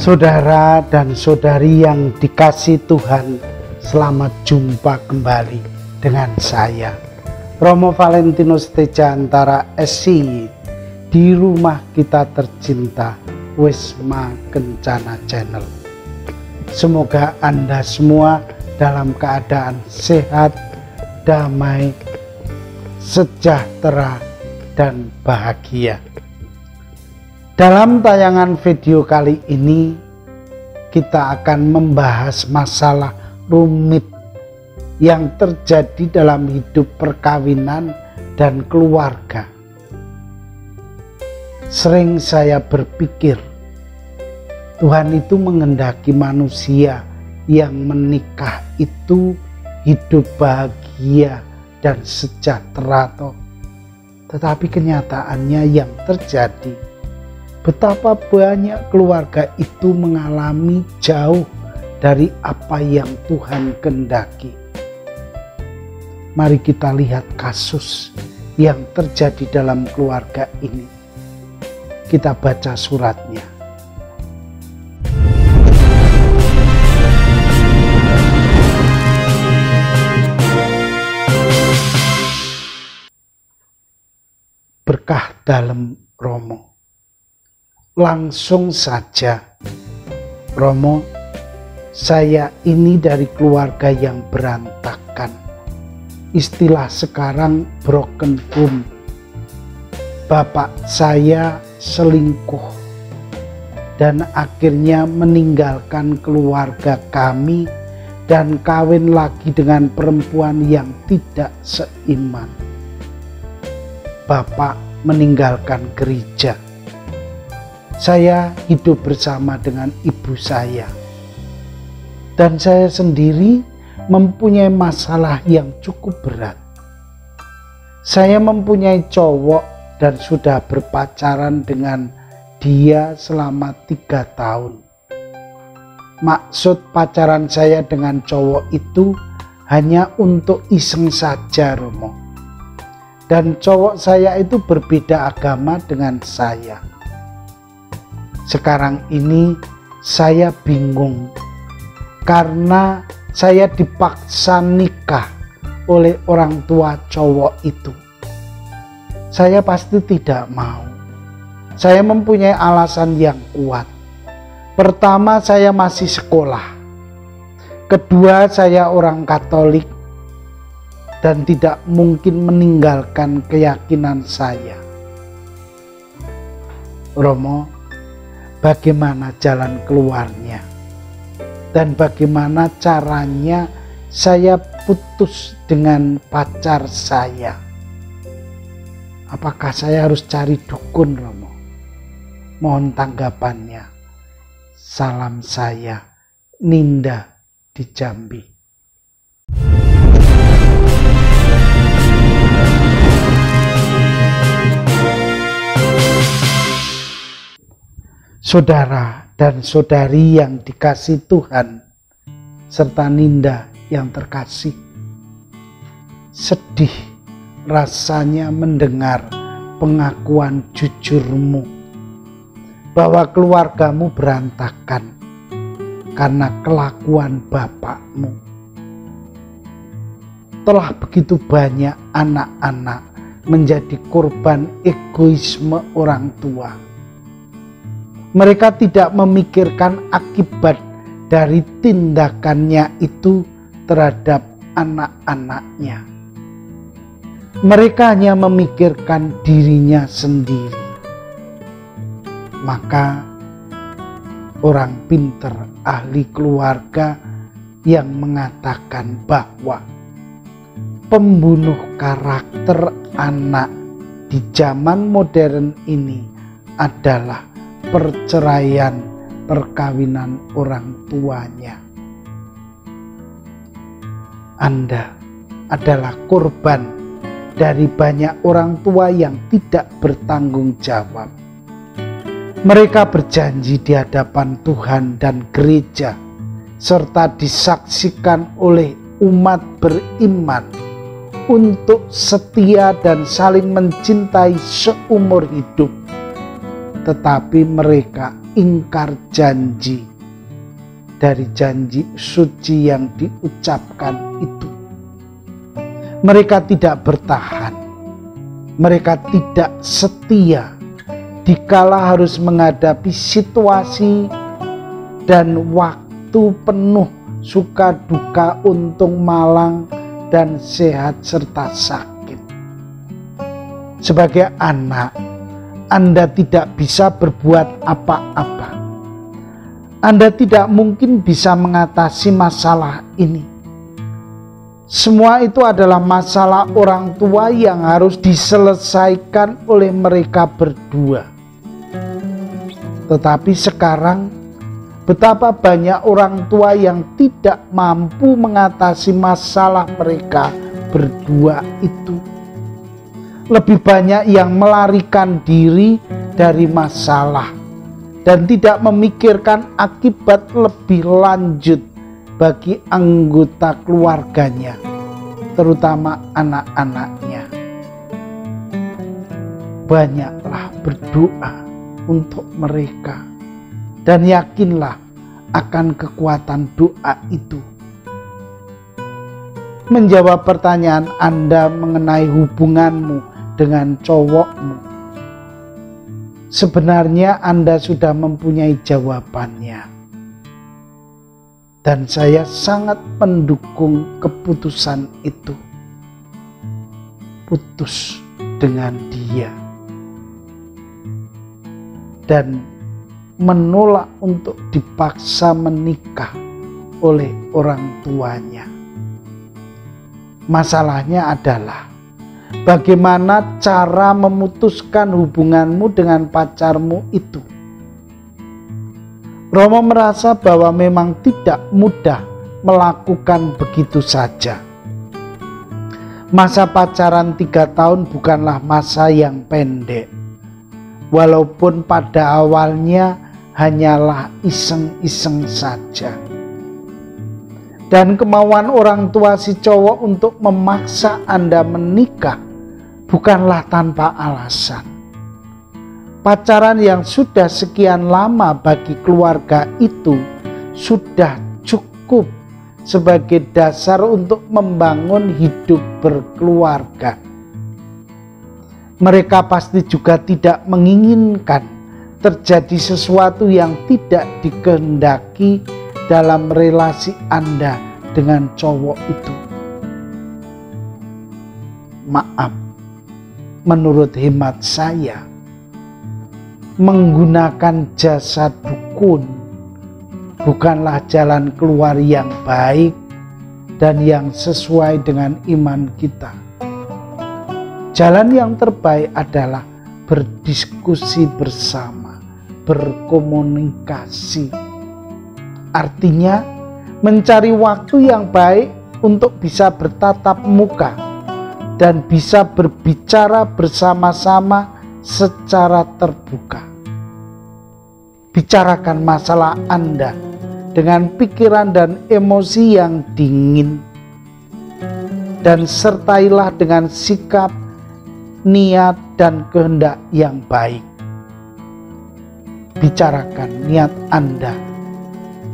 Saudara dan saudari yang dikasihi Tuhan, selamat jumpa kembali dengan saya, Romo Valentinus Tejantara SC, di rumah kita tercinta, Wisma Kencana Channel. Semoga Anda semua dalam keadaan sehat, damai, sejahtera, dan bahagia. Dalam tayangan video kali ini, kita akan membahas masalah rumit yang terjadi dalam hidup perkawinan dan keluarga. Sering saya berpikir, Tuhan itu menghendaki manusia yang menikah itu hidup bahagia dan sejahtera, tetapi kenyataannya yang terjadi, betapa banyak keluarga itu mengalami jauh dari apa yang Tuhan kehendaki. Mari kita lihat kasus yang terjadi dalam keluarga ini. Kita baca suratnya. Berkah dalam Romo. Langsung saja, Romo, saya ini dari keluarga yang berantakan. Istilah sekarang broken home. Bapak saya selingkuh dan akhirnya meninggalkan keluarga kami dan kawin lagi dengan perempuan yang tidak seiman. Bapak meninggalkan gereja. Saya hidup bersama dengan ibu saya. Dan saya sendiri mempunyai masalah yang cukup berat. Saya mempunyai cowok dan sudah berpacaran dengan dia selama 3 tahun. Maksud pacaran saya dengan cowok itu hanya untuk iseng saja, Romo. Dan cowok saya itu berbeda agama dengan saya. Sekarang ini saya bingung karena saya dipaksa nikah oleh orang tua cowok itu. Saya pasti tidak mau. Saya mempunyai alasan yang kuat. Pertama, saya masih sekolah. Kedua, saya orang Katolik dan tidak mungkin meninggalkan keyakinan saya. Romo, bagaimana jalan keluarnya? Dan bagaimana caranya saya putus dengan pacar saya? Apakah saya harus cari dukun, Romo? Mohon tanggapannya. Salam saya, Ninda di Jambi. Saudara dan saudari yang dikasihi Tuhan, serta Ninda yang terkasih, sedih rasanya mendengar pengakuan jujurmu bahwa keluargamu berantakan karena kelakuan bapakmu. Telah begitu banyak anak-anak menjadi korban egoisme orang tua. Mereka tidak memikirkan akibat dari tindakannya itu terhadap anak-anaknya. Mereka hanya memikirkan dirinya sendiri. Maka orang pintar ahli keluarga yang mengatakan bahwa pembunuh karakter anak di zaman modern ini adalah perceraian perkawinan orang tuanya. Anda adalah korban dari banyak orang tua yang tidak bertanggung jawab. Mereka berjanji di hadapan Tuhan dan gereja, serta disaksikan oleh umat beriman untuk setia dan saling mencintai seumur hidup. Tetapi mereka ingkar janji dari janji suci yang diucapkan itu. Mereka tidak bertahan, mereka tidak setia dikala harus menghadapi situasi dan waktu penuh suka duka, untung malang dan sehat serta sakit. Sebagai anak, Anda tidak bisa berbuat apa-apa. Anda tidak mungkin bisa mengatasi masalah ini. Semua itu adalah masalah orang tua yang harus diselesaikan oleh mereka berdua. Tetapi sekarang, betapa banyak orang tua yang tidak mampu mengatasi masalah mereka berdua itu. Lebih banyak yang melarikan diri dari masalah dan tidak memikirkan akibat lebih lanjut bagi anggota keluarganya, terutama anak-anaknya. Banyaklah berdoa untuk mereka dan yakinlah akan kekuatan doa itu. Menjawab pertanyaan Anda mengenai hubunganmu dengan cowokmu, sebenarnya Anda sudah mempunyai jawabannya. Dan saya sangat mendukung keputusan itu. Putus dengan dia. Dan menolak untuk dipaksa menikah oleh orang tuanya. Masalahnya adalah bagaimana cara memutuskan hubunganmu dengan pacarmu itu. Romo merasa bahwa memang tidak mudah melakukan begitu saja. Masa pacaran 3 tahun bukanlah masa yang pendek. Walaupun pada awalnya hanyalah iseng-iseng saja. Dan kemauan orang tua si cowok untuk memaksa Anda menikah bukanlah tanpa alasan. Pacaran yang sudah sekian lama bagi keluarga itu sudah cukup sebagai dasar untuk membangun hidup berkeluarga. Mereka pasti juga tidak menginginkan terjadi sesuatu yang tidak dikehendaki dalam relasi Anda dengan cowok itu. Maaf, menurut hemat saya, menggunakan jasa dukun bukanlah jalan keluar yang baik dan yang sesuai dengan iman kita. Jalan yang terbaik adalah berdiskusi bersama, berkomunikasi. Artinya mencari waktu yang baik untuk bisa bertatap muka dan bisa berbicara bersama-sama secara terbuka. Bicarakan masalah Anda dengan pikiran dan emosi yang dingin, dan sertailah dengan sikap, niat, dan kehendak yang baik. Bicarakan niat Anda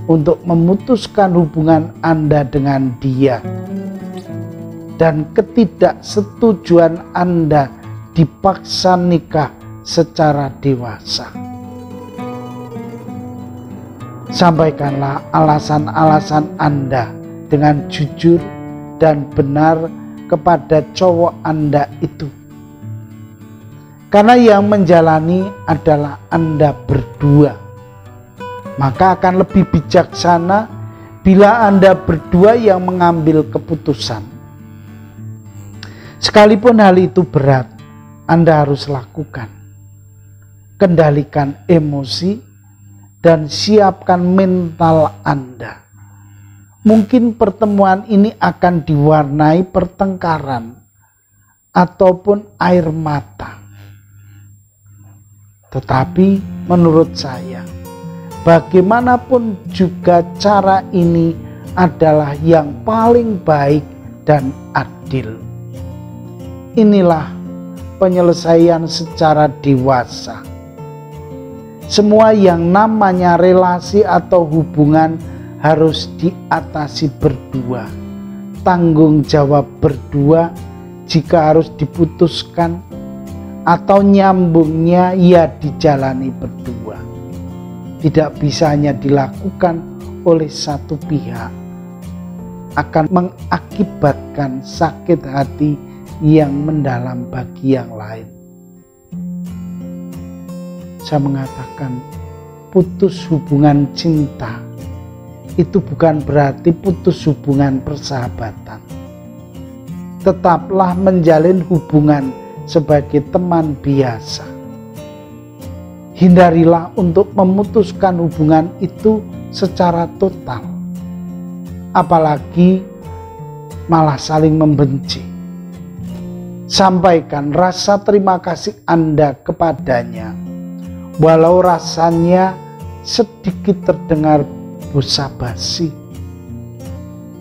untuk memutuskan hubungan Anda dengan dia, dan ketidaksetujuan Anda dipaksa nikah secara dewasa. Sampaikanlah alasan-alasan Anda dengan jujur dan benar kepada cowok Anda itu. Karena yang menjalani adalah Anda berdua. Maka akan lebih bijaksana bila Anda berdua yang mengambil keputusan. Sekalipun hal itu berat, Anda harus lakukan. Kendalikan emosi dan siapkan mental Anda. Mungkin pertemuan ini akan diwarnai pertengkaran ataupun air mata. Tetapi menurut saya, bagaimanapun juga cara ini adalah yang paling baik dan adil. Inilah penyelesaian secara dewasa. Semua yang namanya relasi atau hubungan harus diatasi berdua. Tanggung jawab berdua. Jika harus diputuskan atau nyambungnya ya dijalani berdua. Tidak bisa hanya dilakukan oleh satu pihak. Akan mengakibatkan sakit hati yang mendalam bagi yang lain. Saya mengatakan putus hubungan cinta itu bukan berarti putus hubungan persahabatan. Tetaplah menjalin hubungan sebagai teman biasa. Hindarilah untuk memutuskan hubungan itu secara total. Apalagi malah saling membenci. Sampaikan rasa terima kasih Anda kepadanya. Walau rasanya sedikit terdengar basa-basi.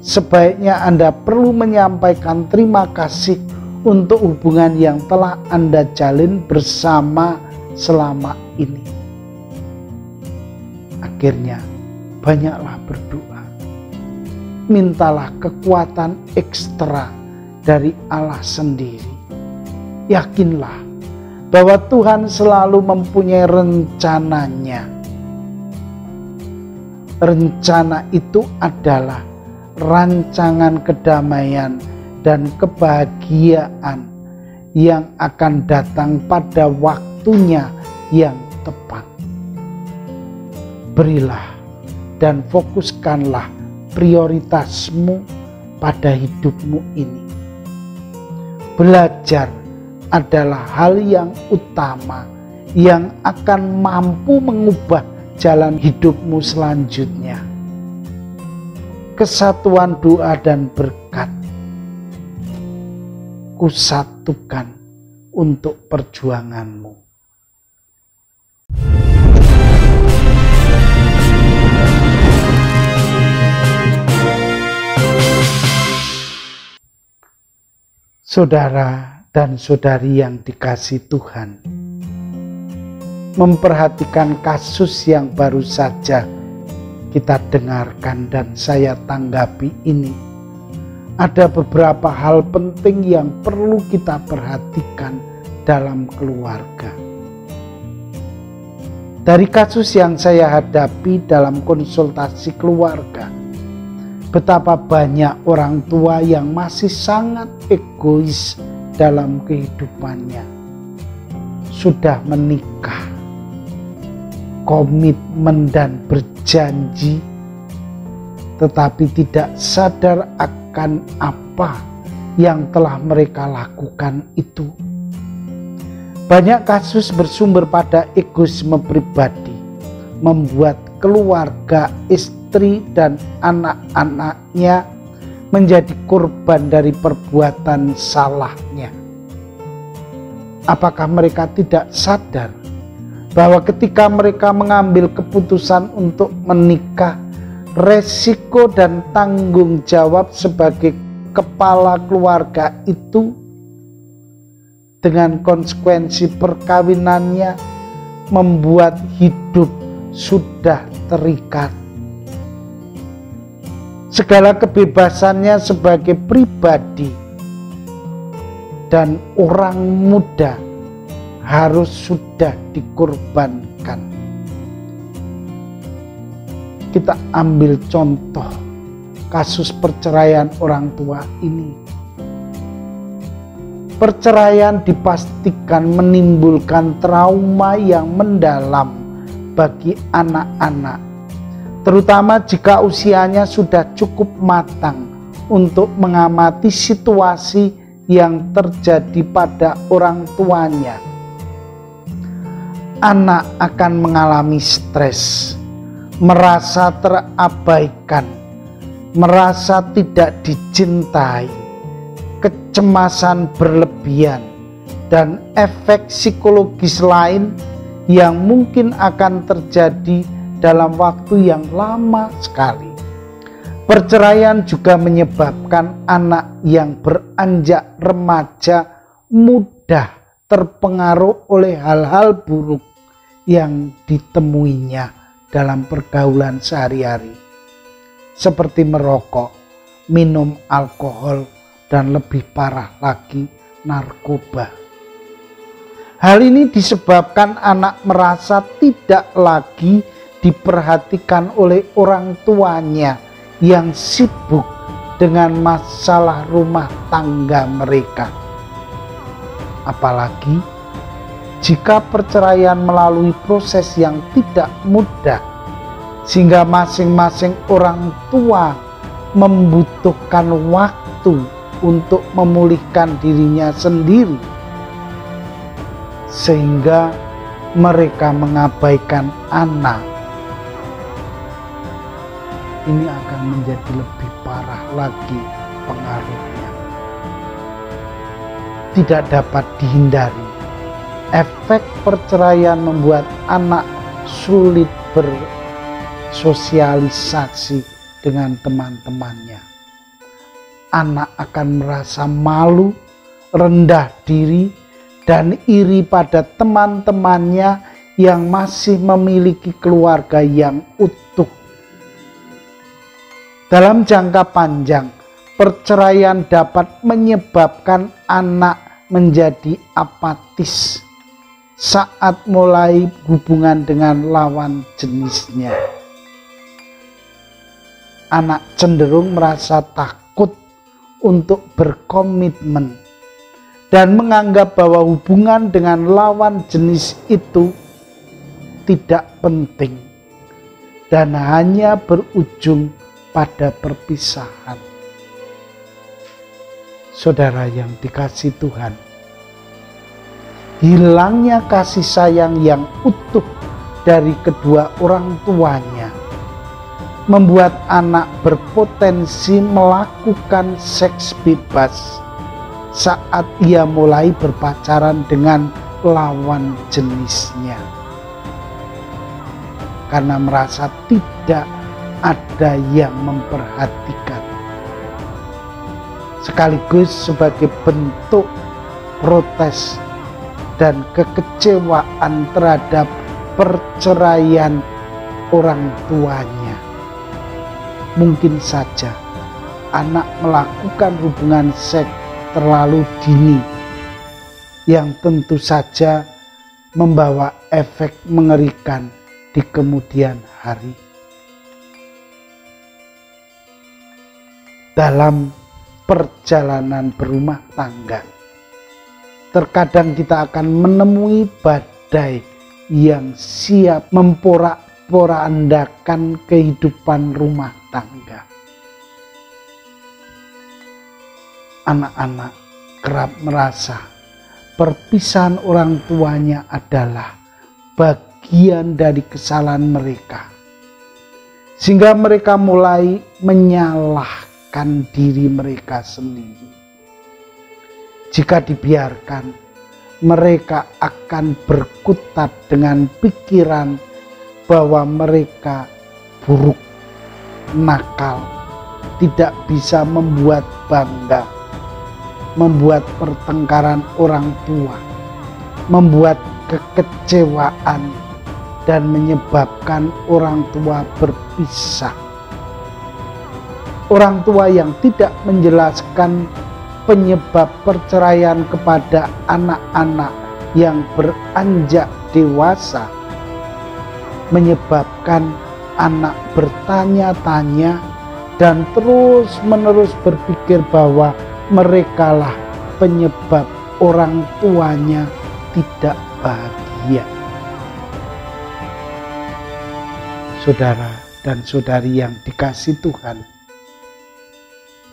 Sebaiknya Anda perlu menyampaikan terima kasih untuk hubungan yang telah Anda jalin bersama selama ini. Akhirnya, banyaklah berdoa. Mintalah kekuatan ekstra dari Allah sendiri. Yakinlah bahwa Tuhan selalu mempunyai rencananya. Rencana itu adalah rancangan kedamaian dan kebahagiaan yang akan datang pada waktunya yang tepat. Berilah dan fokuskanlah prioritasmu pada hidupmu ini. Belajar adalah hal yang utama yang akan mampu mengubah jalan hidupmu selanjutnya. Kesatuan doa dan berkat kusatukan untuk perjuanganmu. Saudara dan saudari yang dikasihi Tuhan, memperhatikan kasus yang baru saja kita dengarkan dan saya tanggapi ini, ada beberapa hal penting yang perlu kita perhatikan dalam keluarga. Dari kasus yang saya hadapi dalam konsultasi keluarga, betapa banyak orang tua yang masih sangat egois dalam kehidupannya. Sudah menikah, komitmen dan berjanji, tetapi tidak sadar akan apa yang telah mereka lakukan itu. Banyak kasus bersumber pada egoisme pribadi, membuat keluarga, istri dan anak-anaknya menjadi korban dari perbuatan salahnya. Apakah mereka tidak sadar bahwa ketika mereka mengambil keputusan untuk menikah, resiko dan tanggung jawab sebagai kepala keluarga itu dengan konsekuensi perkawinannya membuat hidup sudah terikat. Segala kebebasannya sebagai pribadi dan orang muda harus sudah dikorbankan. Kita ambil contoh kasus perceraian orang tua ini. Perceraian dipastikan menimbulkan trauma yang mendalam bagi anak-anak, terutama jika usianya sudah cukup matang untuk mengamati situasi yang terjadi pada orang tuanya. Anak akan mengalami stres, merasa terabaikan, merasa tidak dicintai, kecemasan berlebihan, dan efek psikologis lain yang mungkin akan terjadi dalam waktu yang lama sekali. Perceraian juga menyebabkan anak yang beranjak remaja mudah terpengaruh oleh hal-hal buruk yang ditemuinya dalam pergaulan sehari-hari, seperti merokok, minum alkohol, dan lebih parah lagi narkoba. Hal ini disebabkan anak merasa tidak lagi diperhatikan oleh orang tuanya yang sibuk dengan masalah rumah tangga mereka. Apalagi jika perceraian melalui proses yang tidak mudah, sehingga masing-masing orang tua membutuhkan waktu untuk memulihkan dirinya sendiri, sehingga mereka mengabaikan anak. Ini akan menjadi lebih parah lagi pengaruhnya. Tidak dapat dihindari, efek perceraian membuat anak sulit bersosialisasi dengan teman-temannya. Anak akan merasa malu, rendah diri, dan iri pada teman-temannya yang masih memiliki keluarga yang utuh. Dalam jangka panjang, perceraian dapat menyebabkan anak menjadi apatis saat mulai hubungan dengan lawan jenisnya. Anak cenderung merasa takut untuk berkomitmen dan menganggap bahwa hubungan dengan lawan jenis itu tidak penting dan hanya berujung pada perpisahan. Saudara yang dikasihi Tuhan, hilangnya kasih sayang yang utuh dari kedua orang tuanya membuat anak berpotensi melakukan seks bebas saat ia mulai berpacaran dengan lawan jenisnya, karena merasa tidak ada yang memperhatikan, sekaligus sebagai bentuk protes dan kekecewaan terhadap perceraian orang tuanya. Mungkin saja anak melakukan hubungan seks terlalu dini, yang tentu saja membawa efek mengerikan di kemudian hari. Dalam perjalanan berumah tangga, terkadang kita akan menemui badai yang siap memporak-porandakan kehidupan rumah tangga. Anak-anak kerap merasa perpisahan orang tuanya adalah bagian dari kesalahan mereka, sehingga mereka mulai menyalahkan diri mereka sendiri. Jika dibiarkan, mereka akan berkutat dengan pikiran bahwa mereka buruk, nakal, tidak bisa membuat bangga, membuat pertengkaran orang tua, membuat kekecewaan, dan menyebabkan orang tua berpisah. Orang tua yang tidak menjelaskan penyebab perceraian kepada anak-anak yang beranjak dewasa menyebabkan anak bertanya-tanya dan terus-menerus berpikir bahwa merekalah penyebab orang tuanya tidak bahagia. Saudara dan saudari yang dikasihi Tuhan,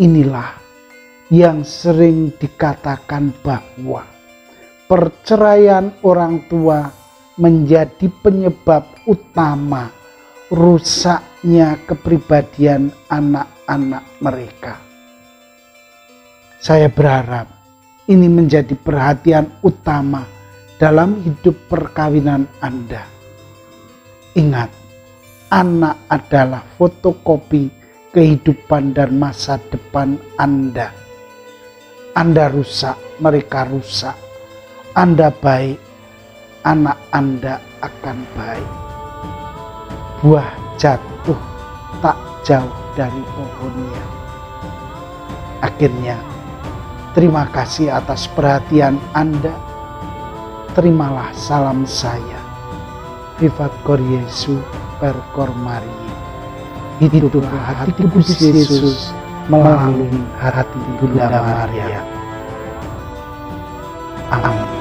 inilah yang sering dikatakan bahwa perceraian orang tua menjadi penyebab utama rusaknya kepribadian anak-anak mereka. Saya berharap ini menjadi perhatian utama dalam hidup perkawinan Anda. Ingat, anak adalah fotokopi kehidupan dan masa depan Anda. Anda rusak, mereka rusak. Anda baik, anak Anda akan baik. Buah jatuh tak jauh dari pohonnya. Akhirnya, terima kasih atas perhatian Anda. Terimalah salam saya. Vivat Cor Jesu per Cor Mariae. Hiduplah hati kudus Yesus melalui hati Bunda Maria. Amin.